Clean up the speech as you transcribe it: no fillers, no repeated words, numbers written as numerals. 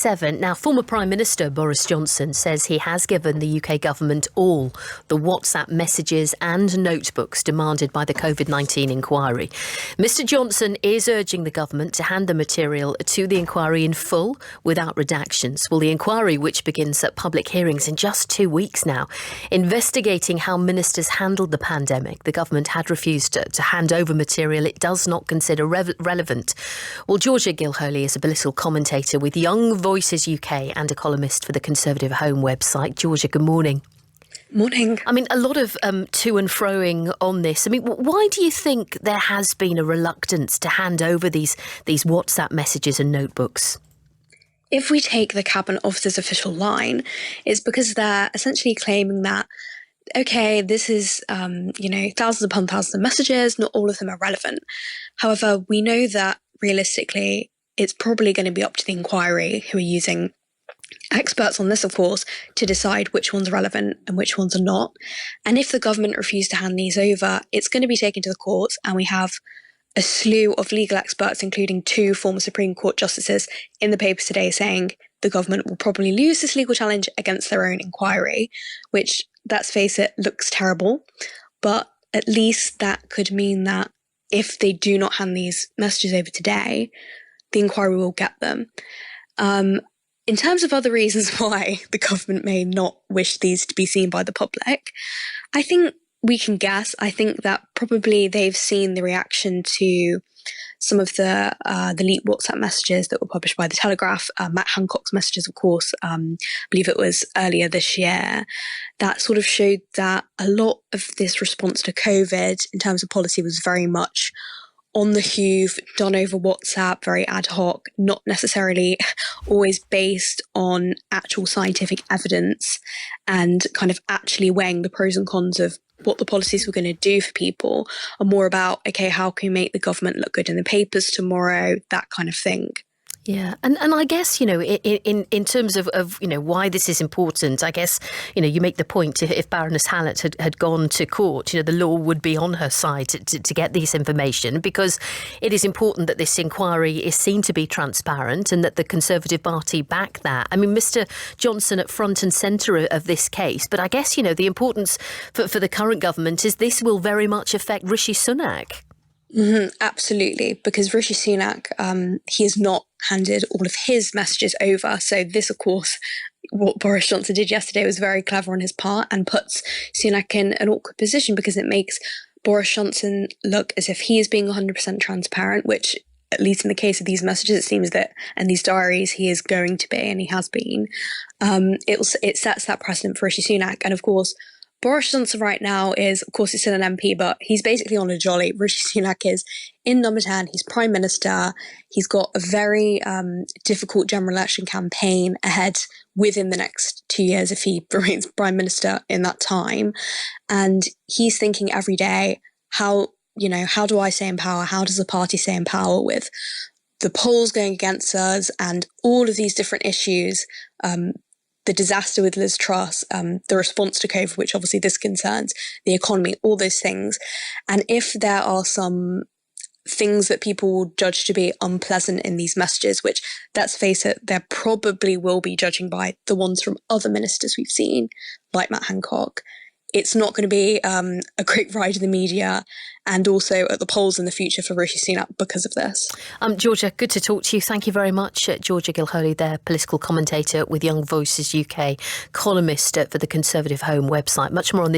Now, former Prime Minister Boris Johnson says he has given the UK government all the WhatsApp messages and notebooks demanded by the COVID-19 inquiry. Mr Johnson is urging the government to hand the material to the inquiry in full without redactions. Well, the inquiry, which begins at public hearings in just 2 weeks now, investigating how ministers handled the pandemic. The government had refused to hand over material it does not consider relevant. Well, Georgia Gilholy is a political commentator with Young Voices UK and a columnist for the Conservative Home website. Georgia, good morning. Morning. I mean, a lot of to and froing on this. I mean, why do you think there has been a reluctance to hand over these WhatsApp messages and notebooks? If we take the Cabinet Officer's official line, it's because they're essentially claiming that, okay, this is, thousands upon thousands of messages, not all of them are relevant. However, we know that realistically, it's probably going to be up to the inquiry, who are using experts on this, of course, to decide which ones are relevant and which ones are not. And if the government refuse to hand these over, it's going to be taken to the courts, and we have a slew of legal experts, including 2 former Supreme Court justices, in the papers today saying the government will probably lose this legal challenge against their own inquiry, which, let's face it, looks terrible. But at least that could mean that if they do not hand these messages over today, the inquiry will get them. In terms of other reasons why the government may not wish these to be seen by the public, I think we can guess. I think that probably they've seen the reaction to some of the leaked WhatsApp messages that were published by The Telegraph, Matt Hancock's messages, of course, I believe it was earlier this year, that sort of showed that a lot of this response to COVID in terms of policy was very much on the hoof, done over WhatsApp, very ad hoc, not necessarily always based on actual scientific evidence and kind of actually weighing the pros and cons of what the policies were going to do for people, are more about, okay, how can we make the government look good in the papers tomorrow, that kind of thing. Yeah. And I guess, in terms of why this is important, I guess, you make the point, if Baroness Hallett had gone to court, the law would be on her side to get this information, because it is important that this inquiry is seen to be transparent and that the Conservative Party back that. I mean, Mr Johnson at front and centre of this case. But I guess, the importance for the current government is this will very much affect Rishi Sunak. Mm-hmm, absolutely, because Rishi Sunak, he has not handed all of his messages over. So this, of course, what Boris Johnson did yesterday was very clever on his part and puts Sunak in an awkward position, because it makes Boris Johnson look as if he is being 100% transparent, which, at least in the case of these messages, it seems that, and these diaries, he is going to be, and he has been. It sets that precedent for Rishi Sunak. And of course, Boris Johnson right now is, of course, he's still an MP, but he's basically on a jolly. Rishi Sunak is in number 10. He's Prime Minister. He's got a very difficult general election campaign ahead within the next 2 years if he remains Prime Minister in that time. And he's thinking every day, how do I stay in power? How does the party stay in power with the polls going against us and all of these different issues, the disaster with Liz Truss, the response to COVID, which obviously this concerns, the economy, all those things. And if there are some things that people will judge to be unpleasant in these messages, which, let's face it, there probably will be, judging by the ones from other ministers we've seen, like Matt Hancock, it's not going to be a great ride in the media and also at the polls in the future for Rishi Sunak because of this. Georgia, good to talk to you. Thank you very much. Georgia Gilholy there, political commentator with Young Voices UK, columnist for the Conservative Home website. Much more on this.